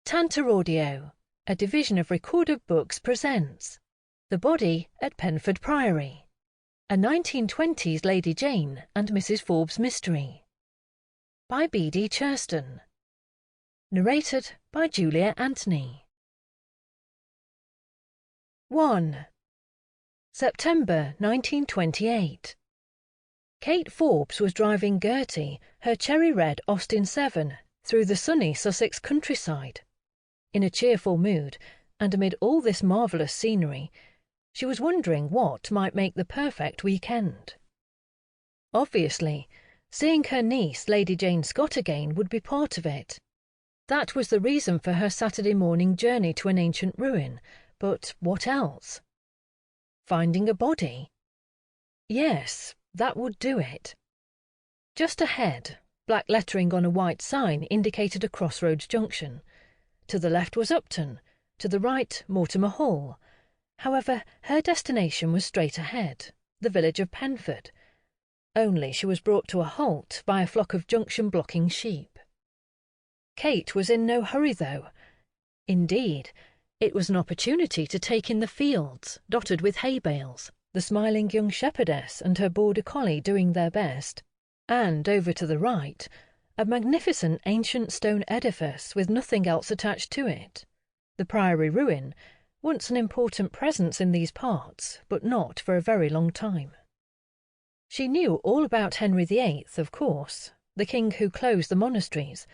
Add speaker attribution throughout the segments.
Speaker 1: Tantor Audio, a division of Recorded Books, presents The Body at Penford Priory, a 1920s Lady Jane and Mrs. Forbes mystery, by B.D. Churston. Narrated by Julia Anthony. 1. September 1928. Kate Forbes was driving Gertie, her cherry-red Austin 7, through the sunny Sussex countryside. In a cheerful mood, and amid all this marvellous scenery, she was wondering what might make the perfect weekend. Obviously, seeing her niece, Lady Jane Scott, again would be part of it. That was the reason for her Saturday morning journey to an ancient ruin, but what else? Finding a body? Yes, that would do it. Just ahead, black lettering on a white sign indicated a crossroads junction. To the left was Upton, to the right Mortimer Hall. However, her destination was straight ahead, the village of Penford. Only she was brought to a halt by a flock of junction-blocking sheep. Kate was in no hurry, though. Indeed, it was an opportunity to take in the fields, dotted with hay bales, the smiling young shepherdess and her border collie doing their best, and over to the right, a magnificent ancient stone edifice with nothing else attached to it, the Priory ruin, once an important presence in these parts, but not for a very long time. She knew all about Henry VIII, of course, the king who closed the monasteries.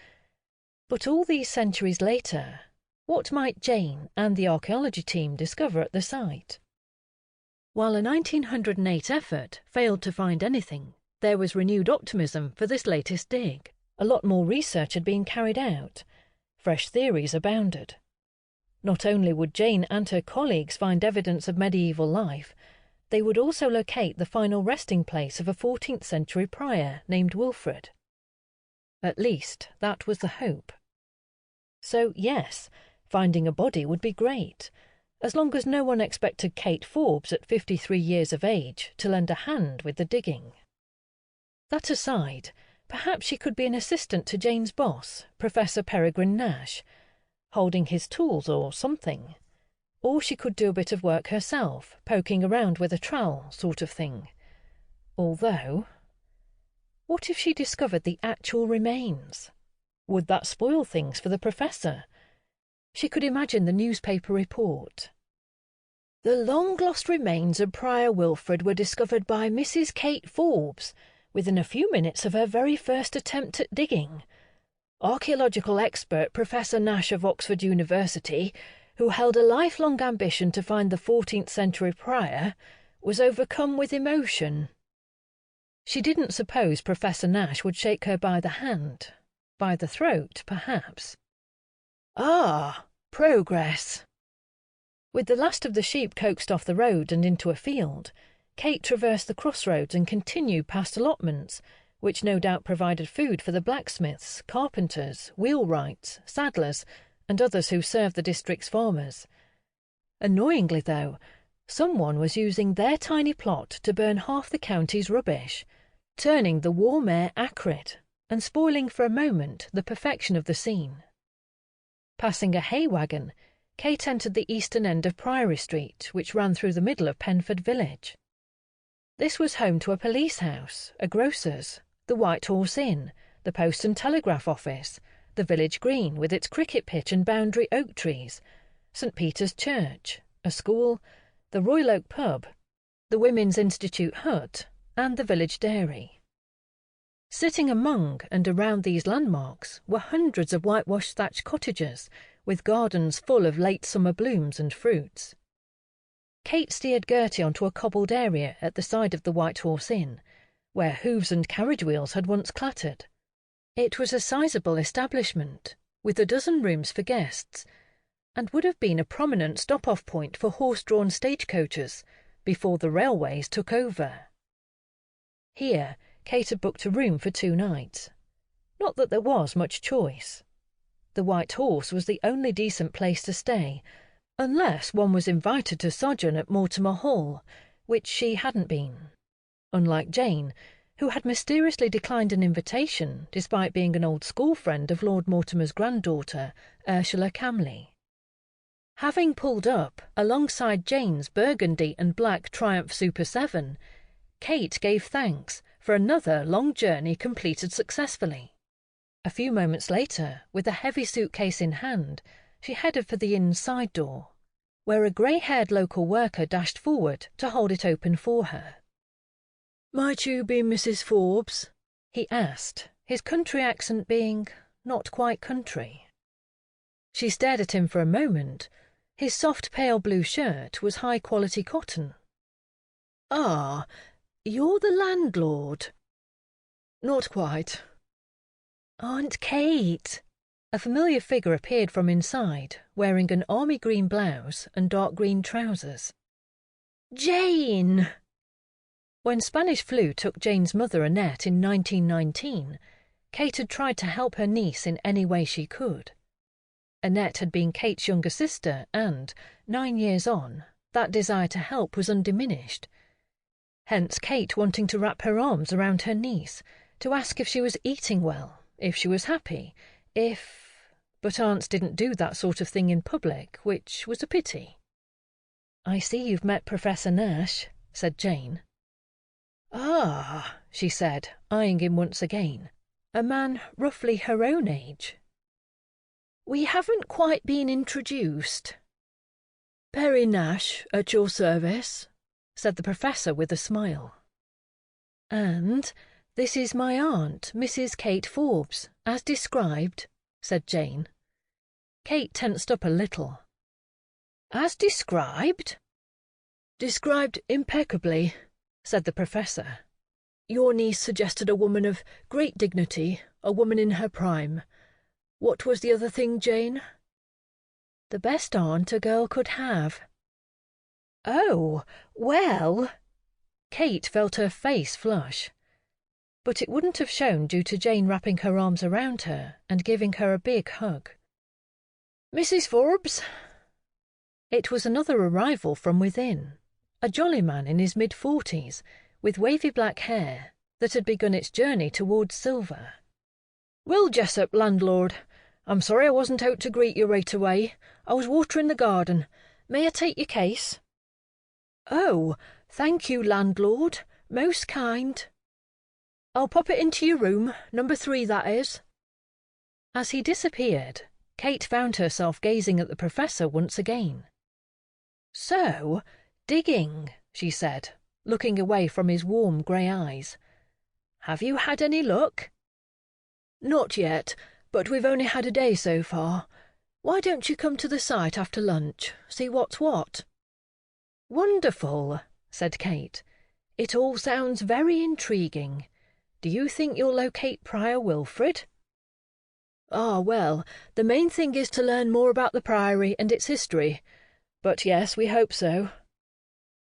Speaker 1: But all these centuries later, what might Jane and the archaeology team discover at the site? While a 1908 effort failed to find anything, there was renewed optimism for this latest dig. A lot more research had been carried out. Fresh theories abounded. Not only would Jane and her colleagues find evidence of medieval life, they would also locate the final resting place of a 14th century prior named Wilfred. At least, that was the hope. So, yes, finding a body would be great, as long as no one expected Kate Forbes at 53 years of age to lend a hand with the digging. That aside, perhaps she could be an assistant to Jane's boss, Professor Peregrine Nash, holding his tools or something. Or she could do a bit of work herself, poking around with a trowel sort of thing. Although, what if she discovered the actual remains? Would that spoil things for the professor? She could imagine the newspaper report. The long-lost remains of Prior Wilfred were discovered by Mrs. Kate Forbes within a few minutes of her very first attempt at digging. Archaeological expert Professor Nash of Oxford University, who held a lifelong ambition to find the 14th century prior, was overcome with emotion. She didn't suppose Professor Nash would shake her by the hand. By the throat, perhaps. Ah, progress. With the last of the sheep coaxed off the road and into a field, Kate traversed the crossroads and continued past allotments, which no doubt provided food for the blacksmiths, carpenters, wheelwrights, saddlers, and others who served the district's farmers. Annoyingly, though, someone was using their tiny plot to burn half the county's rubbish, turning the warm air acrid and spoiling for a moment the perfection of the scene. Passing a hay wagon, Kate entered the eastern end of Priory Street, which ran through the middle of Penford village. This was home to a police house, a grocer's, the White Horse Inn, the Post and Telegraph Office, the village green with its cricket pitch and boundary oak trees, St. Peter's Church, a school, the Royal Oak Pub, the Women's Institute hut, and the village dairy. Sitting among and around these landmarks were hundreds of whitewashed thatched cottages with gardens full of late summer blooms and fruits. Kate steered Gertie onto a cobbled area at the side of the White Horse Inn, where hooves and carriage wheels had once clattered. It was a sizable establishment, with a dozen rooms for guests, and would have been a prominent stop-off point for horse-drawn stagecoaches before the railways took over. Here, Kate had booked a room for 2 nights. Not that there was much choice. The White Horse was the only decent place to stay, unless one was invited to sojourn at Mortimer Hall, which she hadn't been. Unlike Jane, who had mysteriously declined an invitation despite being an old school friend of Lord Mortimer's granddaughter, Ursula Camley. Having pulled up alongside Jane's burgundy and black Triumph Super 7, Kate gave thanks for another long journey completed successfully. A few moments later, with a heavy suitcase in hand, she headed for the inn's side door, where a grey-haired local worker dashed forward to hold it open for her. "Might you be Mrs. Forbes?" he asked, his country accent being not quite country. She stared at him for a moment. His soft pale blue shirt was high-quality cotton. "Ah, you're the landlord." "Not quite." "Aunt Kate." A familiar figure appeared from inside, wearing an army green blouse and dark green trousers. "Jane!" When Spanish flu took Jane's mother Annette in 1919, Kate had tried to help her niece in any way she could. Annette had been Kate's younger sister and, 9 years on, that desire to help was undiminished. Hence Kate wanting to wrap her arms around her niece, to ask if she was eating well, if she was happy, but aunts didn't do that sort of thing in public, which was a pity. "I see you've met Professor Nash," said Jane. "Ah," she said, eyeing him once again, a man roughly her own age. "We haven't quite been introduced." "Perry Nash, at your service," said the Professor with a smile. "And this is my aunt, Mrs. Kate Forbes, as described," said Jane. Kate tensed up a little. "As described?" "Described impeccably," said the Professor. "Your niece suggested a woman of great dignity, a woman in her prime. What was the other thing, Jane?" "The best aunt a girl could have." "Oh, well—" Kate felt her face flush. But it wouldn't have shown due to Jane wrapping her arms around her and giving her a big hug. "Mrs. Forbes?" It was another arrival from within, a jolly man in his mid-40s, with wavy black hair that had begun its journey towards silver. "Will Jessup, landlord. I'm sorry I wasn't out to greet you right away. I was watering the garden. May I take your case?" "Oh, thank you, landlord. Most kind." "I'll pop it into your room, number 3, that is." As he disappeared, Kate found herself gazing at the Professor once again. "So, digging," she said, looking away from his warm grey eyes. "Have you had any luck?" "Not yet, but we've only had a day so far. Why don't you come to the site after lunch, see what's what?" "Wonderful," said Kate. "It all sounds very intriguing. Do you think you'll locate Prior Wilfred?" "Ah, well, the main thing is to learn more about the Priory and its history. But yes, we hope so."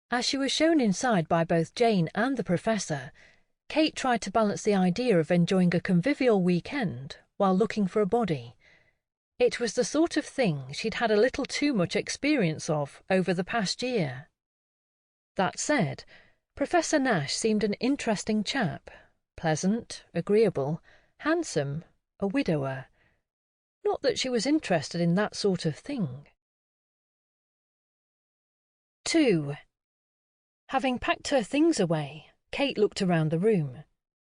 Speaker 1: As she was shown inside by both Jane and the Professor, Kate tried to balance the idea of enjoying a convivial weekend while looking for a body. It was the sort of thing she'd had a little too much experience of over the past year. That said, Professor Nash seemed an interesting chap, pleasant, agreeable, handsome, a widower. Not that she was interested in that sort of thing. 2. Having packed her things away, Kate looked around the room.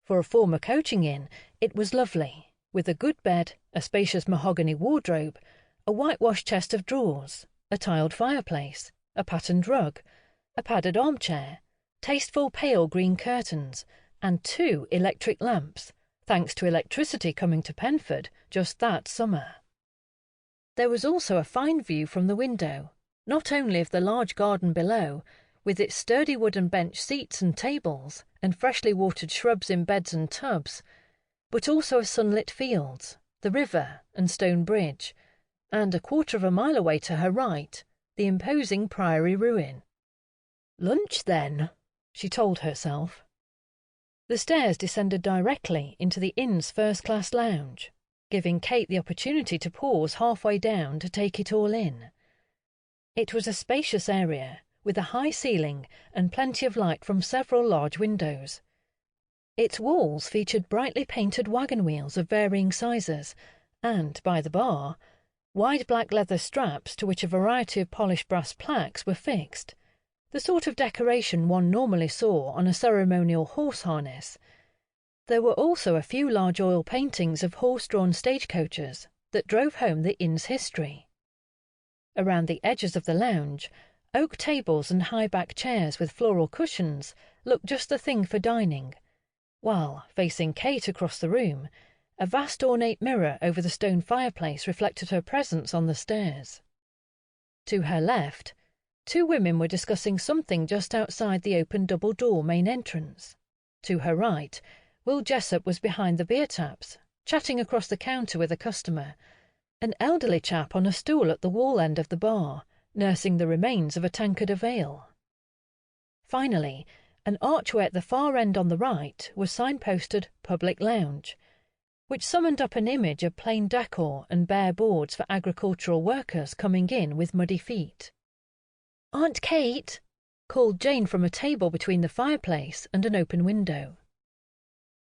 Speaker 1: For a former coaching inn, it was lovely, with a good bed, a spacious mahogany wardrobe, a whitewashed chest of drawers, a tiled fireplace, a patterned rug, a padded armchair, tasteful pale green curtains, and 2 electric lamps, thanks to electricity coming to Penford just that summer. There was also a fine view from the window, not only of the large garden below, with its sturdy wooden bench seats and tables, and freshly watered shrubs in beds and tubs, but also of sunlit fields, the river and stone bridge, and 1/4 of a mile away to her right, the imposing Priory ruin. "Lunch, then," she told herself. The stairs descended directly into the inn's first-class lounge, giving Kate the opportunity to pause halfway down to take it all in. It was a spacious area, with a high ceiling and plenty of light from several large windows. Its walls featured brightly painted wagon wheels of varying sizes and, by the bar, wide black leather straps to which a variety of polished brass plaques were fixed, the sort of decoration one normally saw on a ceremonial horse harness. There were also a few large oil paintings of horse-drawn stagecoaches that drove home the inn's history. Around the edges of the lounge, oak tables and high-back chairs with floral cushions looked just the thing for dining, while, facing Kate across the room, a vast ornate mirror over the stone fireplace reflected her presence on the stairs. To her left, two women were discussing something just outside the open double-door main entrance. To her right, Will Jessup was behind the beer taps, chatting across the counter with a customer, an elderly chap on a stool at the wall end of the bar, nursing the remains of a tankard of ale. Finally, an archway at the far end on the right was signposted Public Lounge, which summoned up an image of plain decor and bare boards for agricultural workers coming in with muddy feet. "Aunt Kate," called Jane from a table between the fireplace and an open window.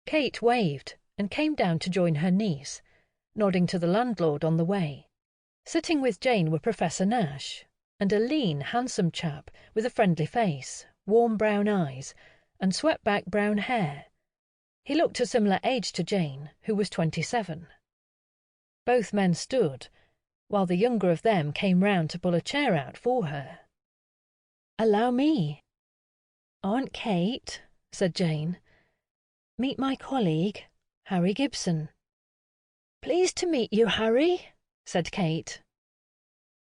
Speaker 1: Kate waved and came down to join her niece, nodding to the landlord on the way. Sitting with Jane were Professor Nash and a lean, handsome chap with a friendly face, warm brown eyes, and swept-back brown hair. He looked a similar age to Jane, who was 27. Both men stood, while the younger of them came round to pull a chair out for her. "Allow me." "Aunt Kate," said Jane. "Meet my colleague, Harry Gibson." "Pleased to meet you, Harry," said Kate.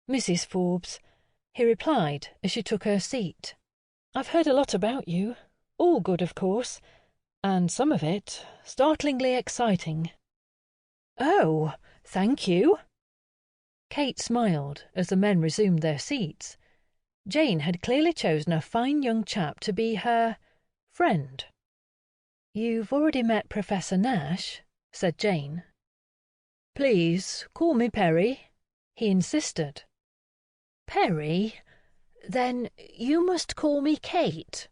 Speaker 1: "Mrs. Forbes," he replied as she took her seat. "I've heard a lot about you, all good, of course, and some of it startlingly exciting." "Oh, thank you." Kate smiled as the men resumed their seats. Jane had clearly chosen a fine young chap to be her friend. "You've already met Professor Nash," said Jane. "Please call me Perry," he insisted. "Perry? Then you must call me Kate."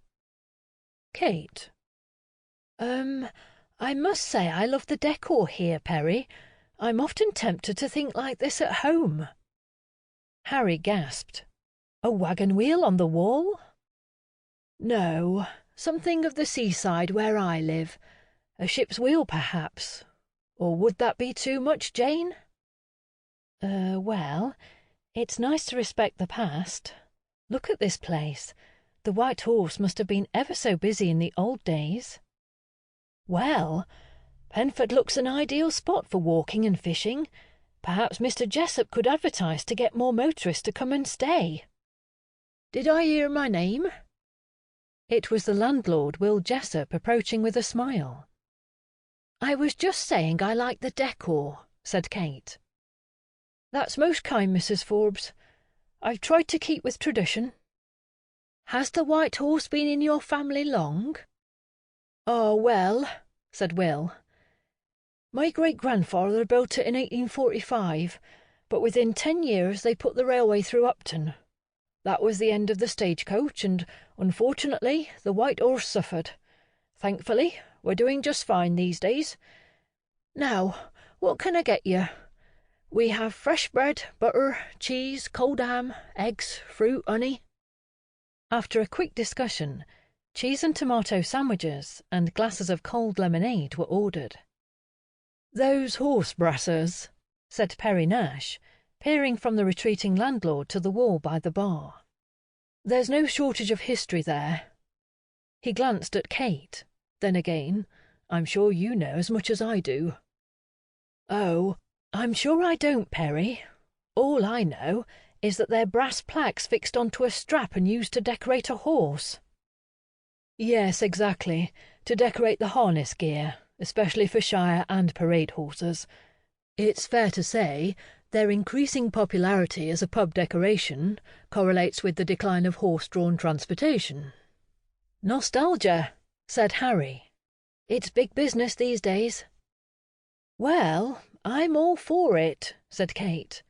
Speaker 1: "Kate." I must say I love the decor here, Perry. I'm often tempted to think like this at home." Harry gasped. "A wagon wheel on the wall?" "No, something of the seaside where I live. A ship's wheel, perhaps. Or would that be too much, Jane?" Well, it's nice to respect the past. Look at this place. The White Horse must have been ever so busy in the old days." "Well, Penford looks an ideal spot for walking and fishing. Perhaps Mr. Jessup could advertise to get more motorists to come and stay." "Did I hear my name?" It was the landlord, Will Jessup, approaching with a smile. "I was just saying I like the decor," said Kate. "That's most kind, Mrs. Forbes. I've tried to keep with tradition." "Has the White Horse been in your family long?" "Oh, well," said Will. "My great-grandfather built it in 1845, but within 10 years they put the railway through Upton. That was the end of the stagecoach, and unfortunately the White Horse suffered. Thankfully, we're doing just fine these days. Now, what can I get you? We have fresh bread, butter, cheese, cold ham, eggs, fruit, honey." After a quick discussion, cheese and tomato sandwiches and glasses of cold lemonade were ordered. "Those horse brassers," said Perry Nash, peering from the retreating landlord to the wall by the bar. "There's no shortage of history there." He glanced at Kate. "Then again, I'm sure you know as much as I do." "Oh, I'm sure I don't, Perry. All I know is that they're brass plaques fixed onto a strap and used to decorate a horse." "Yes, exactly, to decorate the harness gear, especially for shire and parade horses. It's fair to say their increasing popularity as a pub decoration correlates with the decline of horse-drawn transportation." "Nostalgia," said Harry. "It's big business these days." "Well, I'm all for it," said Kate.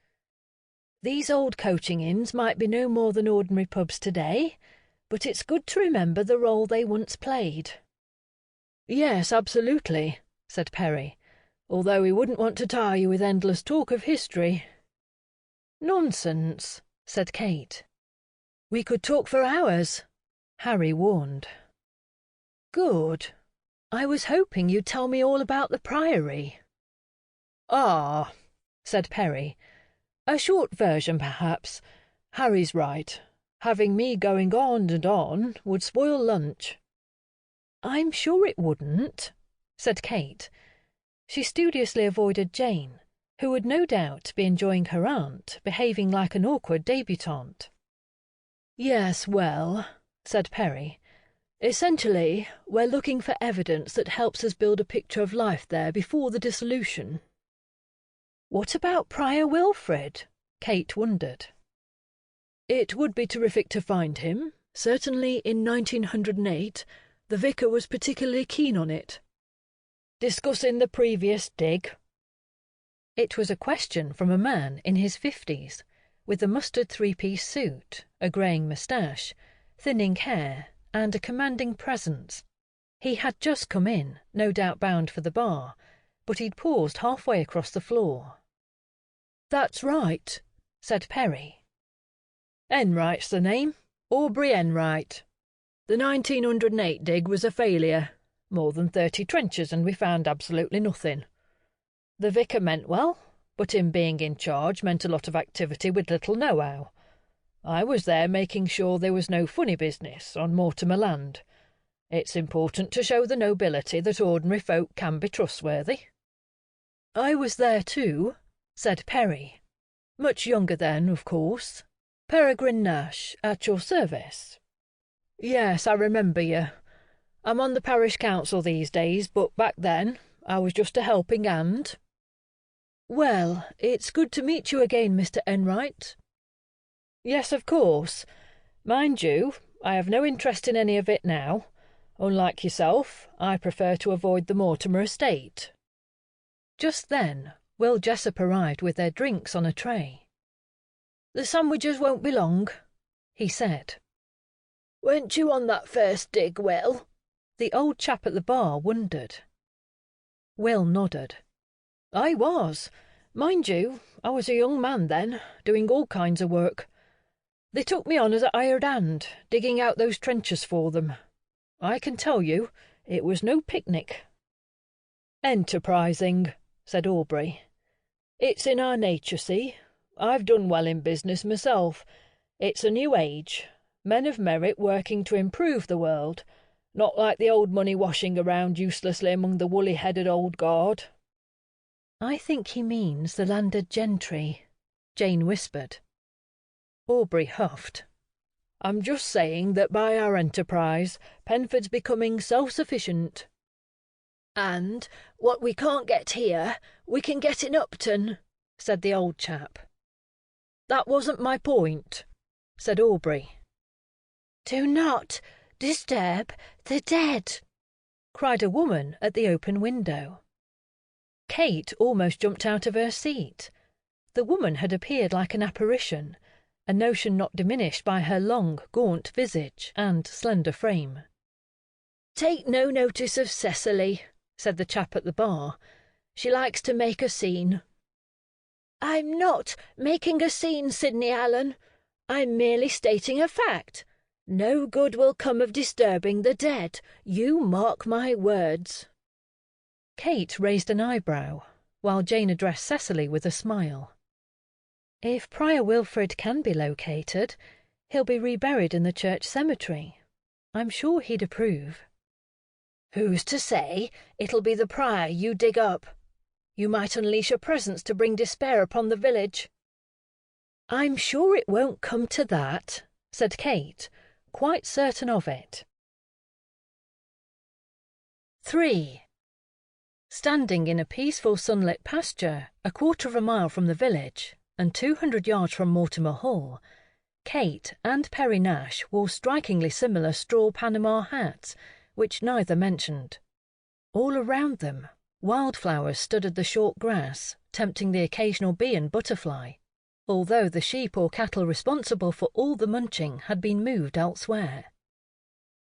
Speaker 1: "These old coaching inns might be no more than ordinary pubs today, but it's good to remember the role they once played." Yes, absolutely, said Perry, although he wouldn't want to tire you with endless talk of history. Nonsense, said Kate. We could talk for hours, Harry warned. Good. I was hoping you'd tell me all about the Priory. Ah, said Perry. A short version, perhaps. Harry's right. Having me going on and on would spoil lunch. I'm sure it wouldn't, said Kate. She studiously avoided Jane, who would no doubt be enjoying her aunt behaving like an awkward debutante. Yes, well, said Perry. Essentially, we're looking for evidence that helps us build a picture of life there before the dissolution. What about Prior Wilfred? Kate wondered. It would be terrific to find him. Certainly in 1908, the vicar was particularly keen on it. Discussing the previous dig? It was a question from a man in his 50s, with a mustard three-piece suit, a greying moustache, thinning hair, and a commanding presence. He had just come in, no doubt bound for the bar, but he'd paused halfway across the floor. That's right, said Perry. Enright's the name. Aubrey Enright. The 1908 dig was a failure. More than 30 trenches and we found absolutely nothing. The vicar meant well, but him being in charge meant a lot of activity with little know-how. I was there making sure there was no funny business on Mortimer land. It's important to show the nobility that ordinary folk can be trustworthy. I was there too, said Perry. Much younger then, of course. Peregrine Nash, at your service. Yes, I remember you. I'm on the parish council these days, but back then I was just a helping hand. Well, it's good to meet you again, Mr. Enright. Yes, of course. Mind you, I have no interest in any of it now. Unlike yourself, I prefer to avoid the Mortimer estate. Just then, Will Jessup arrived with their drinks on a tray. The sandwiches won't be long, he said. Weren't you on that first dig, Will? The old chap at the bar wondered. Will nodded. I was. Mind you, I was a young man then, doing all kinds of work. They took me on as a hired hand, digging out those trenches for them. I can tell you, it was no picnic. Enterprising, said Aubrey. It's in our nature, see? I've done well in business myself. It's a new age. Men of merit working to improve the world, not like the old money washing around uselessly among the woolly-headed old guard. I think he means the landed gentry, Jane whispered. Aubrey huffed. I'm just saying that by our enterprise, Penford's becoming self-sufficient. And what we can't get here, we can get in Upton, said the old chap. That wasn't my point, said Aubrey. Do not disturb the dead, cried a woman at the open window. Kate almost jumped out of her seat. The woman had appeared like an apparition, a notion not diminished by her long, gaunt visage and slender frame. Take no notice of Cecily, said the chap at the bar. She likes to make a scene. I'm not making a scene, Sidney Allen. I'm merely stating a fact. No good will come of disturbing the dead. You mark my words. Kate raised an eyebrow, while Jane addressed Cecily with a smile. If Prior Wilfred can be located, he'll be reburied in the church cemetery. I'm sure he'd approve. Who's to say it'll be the prior you dig up? You might unleash a presence to bring despair upon the village. I'm sure it won't come to that, said Kate, quite certain of it. 3. Standing in a peaceful sunlit pasture a quarter of a mile from the village and 200 yards from Mortimer Hall, Kate and Perry Nash wore strikingly similar straw Panama hats, which neither mentioned. All around them, wildflowers studded the short grass, tempting the occasional bee and butterfly, although the sheep or cattle responsible for all the munching had been moved elsewhere.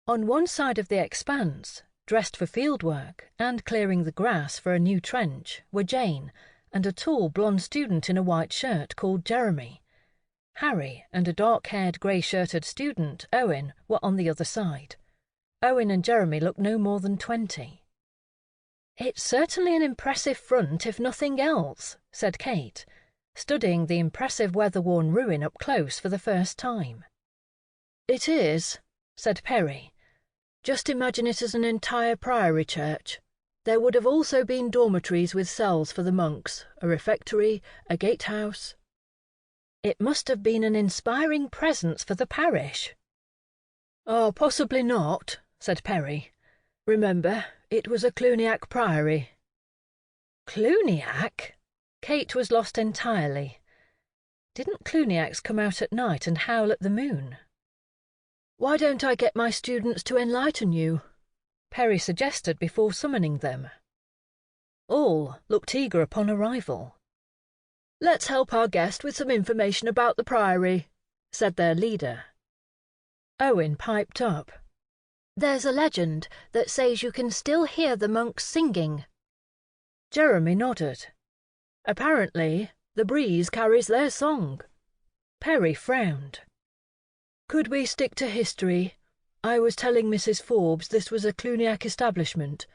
Speaker 1: On one side of the expanse, dressed for field work and clearing the grass for a new trench were Jane and a tall blonde student in a white shirt called Jeremy. Harry and a dark-haired, grey-shirted student, Owen, were on the other side. Owen and Jeremy looked no more than 20. "It's certainly an impressive front, if nothing else," said Kate, studying the impressive weather-worn ruin up close for the first time. "It is," said Perry. "Just imagine it as an entire priory church. There would have also been dormitories with cells for the monks, a refectory, a gatehouse." "It must have been an inspiring presence for the parish." "Oh, possibly not," said Perry. "Remember, it was a Cluniac priory." "Cluniac?" Kate was lost entirely. Didn't Cluniacs come out at night and howl at the moon? "Why don't I get my students to enlighten you?" Perry suggested before summoning them. All looked eager upon arrival. "Let's help our guest with some information about the priory," said their leader. Owen piped up. "There's a legend that says you can still hear the monks singing." Jeremy nodded. "Apparently, the breeze carries their song." Perry frowned. "Could we stick to history? I was telling Mrs. Forbes this was a Cluniac establishment,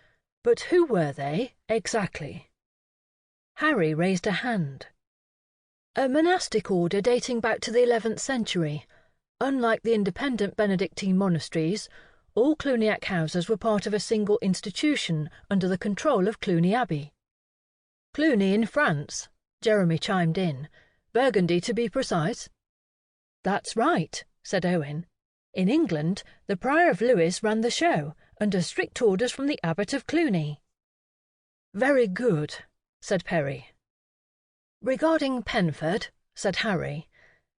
Speaker 1: but who were they, exactly?" Harry raised a hand. "A monastic order dating back to the 11th century. Unlike the independent Benedictine monasteries, all Cluniac houses were part of a single institution under the control of Cluny Abbey." "Cluny in France," Jeremy chimed in. "Burgundy, to be precise." "That's right," said Owen. "In England, the Prior of Lewes ran the show, under strict orders from the Abbot of Cluny." "Very good," said Perry. "Regarding Penford," said Harry,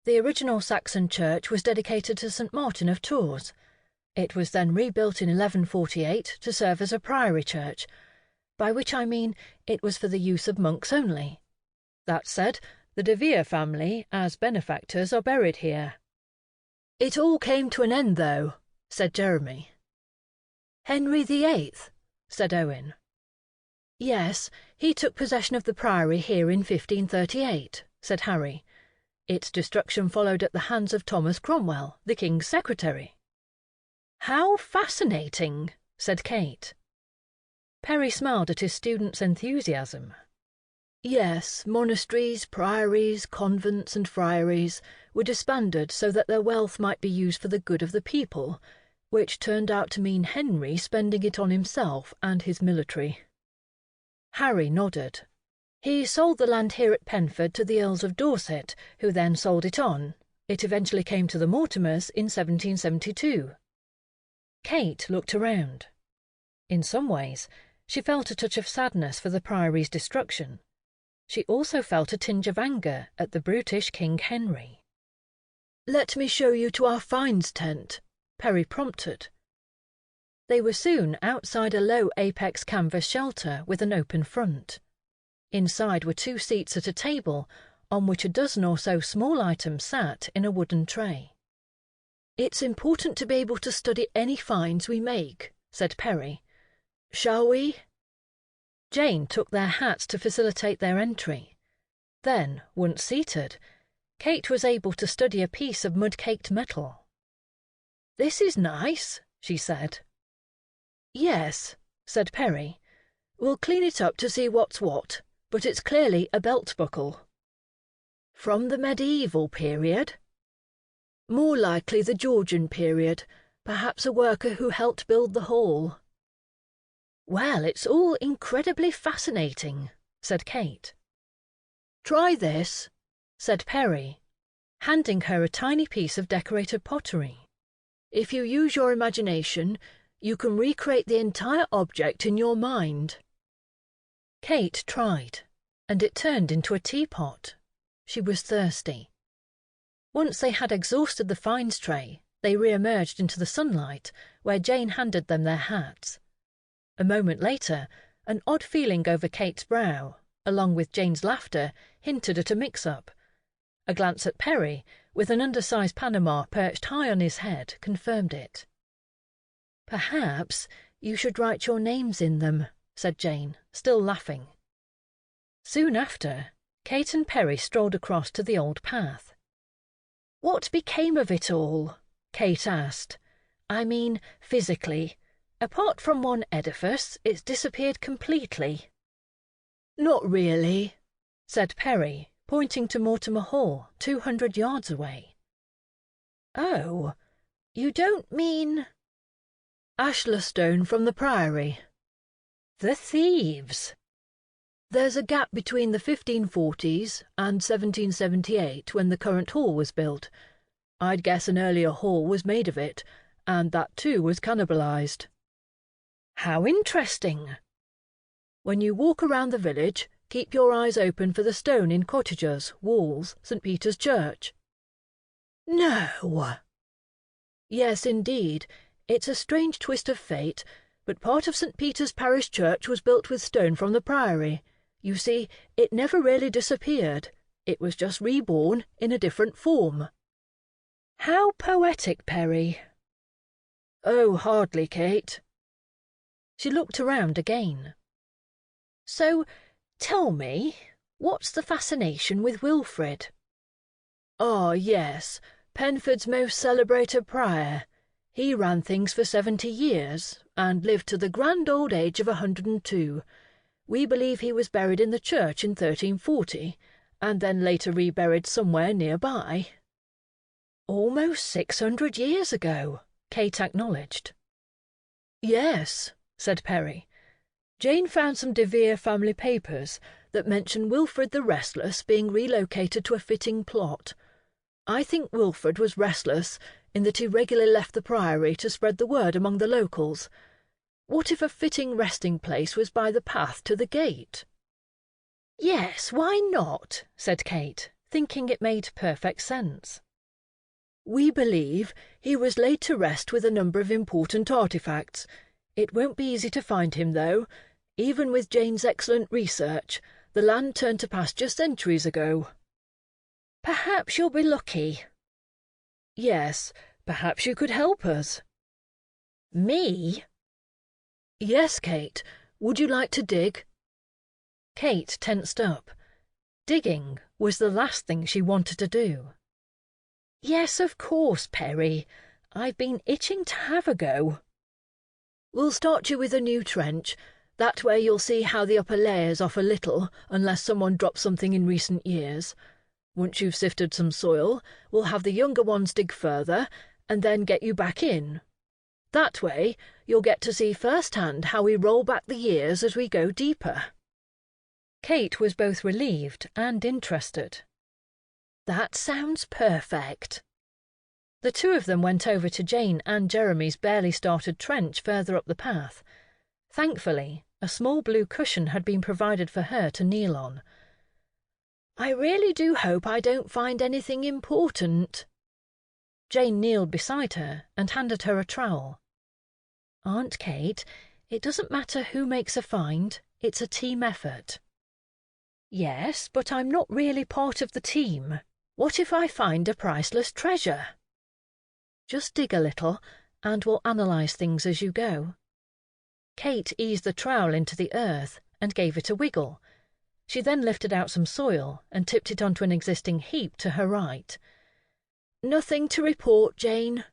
Speaker 1: "the original Saxon church was dedicated to St. Martin of Tours. It was then rebuilt in 1148 to serve as a priory church, by which I mean it was for the use of monks only. That said, the De Vere family, as benefactors, are buried here." "It all came to an end, though," said Jeremy. "Henry VIII?" said Owen. "Yes, he took possession of the priory here in 1538, said Harry. Its destruction followed at the hands of Thomas Cromwell, the King's secretary. "How fascinating," said Kate. Perry smiled at his student's enthusiasm. "Yes, monasteries, priories, convents and friaries were disbanded so that their wealth might be used for the good of the people, which turned out to mean Henry spending it on himself and his military." Harry nodded. "He sold the land here at Penford to the Earls of Dorset, who then sold it on. It eventually came to the Mortimers in 1772. Kate looked around. In some ways, she felt a touch of sadness for the priory's destruction. She also felt a tinge of anger at the brutish King Henry. "Let me show you to our fines tent," Perry prompted. They were soon outside a low apex canvas shelter with an open front. Inside were 2 seats at a table, on which a dozen or so small items sat in a wooden tray. "It's important to be able to study any finds we make," said Perry. "Shall we?" Jane took their hats to facilitate their entry. Then, once seated, Kate was able to study a piece of mud-caked metal. "This is nice," she said. "Yes," said Perry. "We'll clean it up to see what's what, but it's clearly a belt buckle." "From the medieval period?" "More likely the Georgian period, perhaps a worker who helped build the hall." "Well, it's all incredibly fascinating," said Kate. "Try this," said Perry, handing her a tiny piece of decorated pottery. "If you use your imagination, you can recreate the entire object in your mind." Kate tried, and it turned into a teapot. She was thirsty. Once they had exhausted the finds tray, they re-emerged into the sunlight, where Jane handed them their hats. A moment later, an odd feeling over Kate's brow, along with Jane's laughter, hinted at a mix-up. A glance at Perry, with an undersized Panama perched high on his head, confirmed it. "Perhaps You should write your names in them, said Jane, still laughing. Soon after, Kate and Perry strolled across to the old path. What became of it all? Kate asked. I mean, physically. Apart from one edifice, it's disappeared completely. Not really, said Perry, pointing to Mortimer Hall, 200 yards away. Oh, you don't mean... Ashlar stone from the Priory. The thieves. There's a gap between the 1540s and 1778 when the current hall was built. I'd guess an earlier hall was made of it, and that too was cannibalised. How interesting. When you walk around the village, keep your eyes open for the stone in cottages, walls, St. Peter's Church. No. Yes, indeed. It's a strange twist of fate, but part of St. Peter's Parish Church was built with stone from the Priory. You see, it never really disappeared. It was just reborn in a different form. How poetic, Perry. Oh, hardly, Kate. She looked around again. So, tell me, what's the fascination with Wilfred? Ah, yes, Penford's most celebrated prior. He ran things for 70 years, and lived to the grand old age of 102. We believe he was buried in the church in 1340, and then later reburied somewhere nearby. Almost 600 years ago, Kate acknowledged. Yes, said Perry. Jane found some De Vere family papers that mention Wilfred the Restless being relocated to a fitting plot. I think Wilfred was restless in that he regularly left the Priory to spread the word among the locals. What if a fitting resting place was by the path to the gate? Yes, why not? Said Kate, thinking it made perfect sense. We believe he was laid to rest with a number of important artefacts. It won't be easy to find him, though. Even with Jane's excellent research, the land turned to pasture centuries ago. Perhaps you'll be lucky. Yes, perhaps you could help us. Me? Yes, Kate. Would you like to dig? Kate tensed up. Digging was the last thing she wanted to do. Yes, of course, Perry. I've been itching to have a go. We'll start you with a new trench. That way you'll see how the upper layers off a little, unless someone dropped something in recent years. Once you've sifted some soil, we'll have the younger ones dig further, and then get you back in. That way, you'll get to see firsthand how we roll back the years as we go deeper. Kate was both relieved and interested. That sounds perfect. The two of them went over to Jane and Jeremy's barely started trench further up the path. Thankfully, a small blue cushion had been provided for her to kneel on. I really do hope I don't find anything important. Jane kneeled beside her and handed her a trowel. Aunt Kate, it doesn't matter who makes a find, it's a team effort. Yes, but I'm not really part of the team. What if I find a priceless treasure? Just dig a little, and we'll analyse things as you go. Kate eased the trowel into the earth and gave it a wiggle. She then lifted out some soil and tipped it onto an existing heap to her right. Nothing to report, Jane?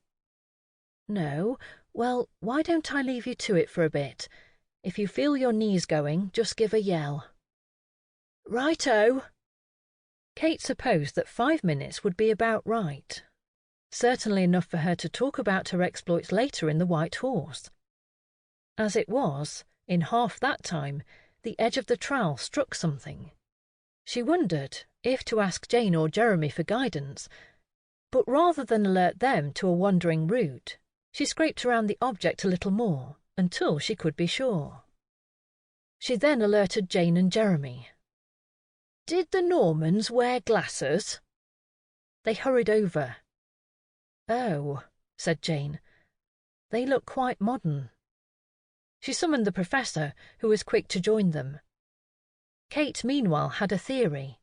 Speaker 1: No. Well, why don't I leave you to it for a bit? If you feel your knees going, just give a yell. Righto. Kate supposed that 5 minutes would be about right. Certainly enough for her to talk about her exploits later in the White Horse. As it was, in half that time, the edge of the trowel struck something. She wondered if to ask Jane or Jeremy for guidance, but rather than alert them to a wandering route, she scraped around the object a little more until she could be sure. She then alerted Jane and Jeremy. Did the Normans wear glasses? They hurried over. Oh, said Jane. They look quite modern. She summoned the Professor, who was quick to join them. Kate, meanwhile, had a theory.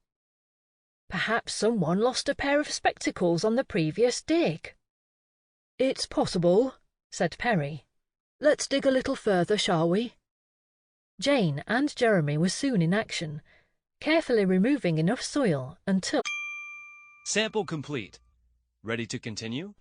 Speaker 1: Perhaps someone lost a pair of spectacles on the previous dig. It's possible, said Perry. Let's dig a little further, shall we? Jane and Jeremy were soon in action, carefully removing enough soil until...
Speaker 2: Sample complete. Ready to continue?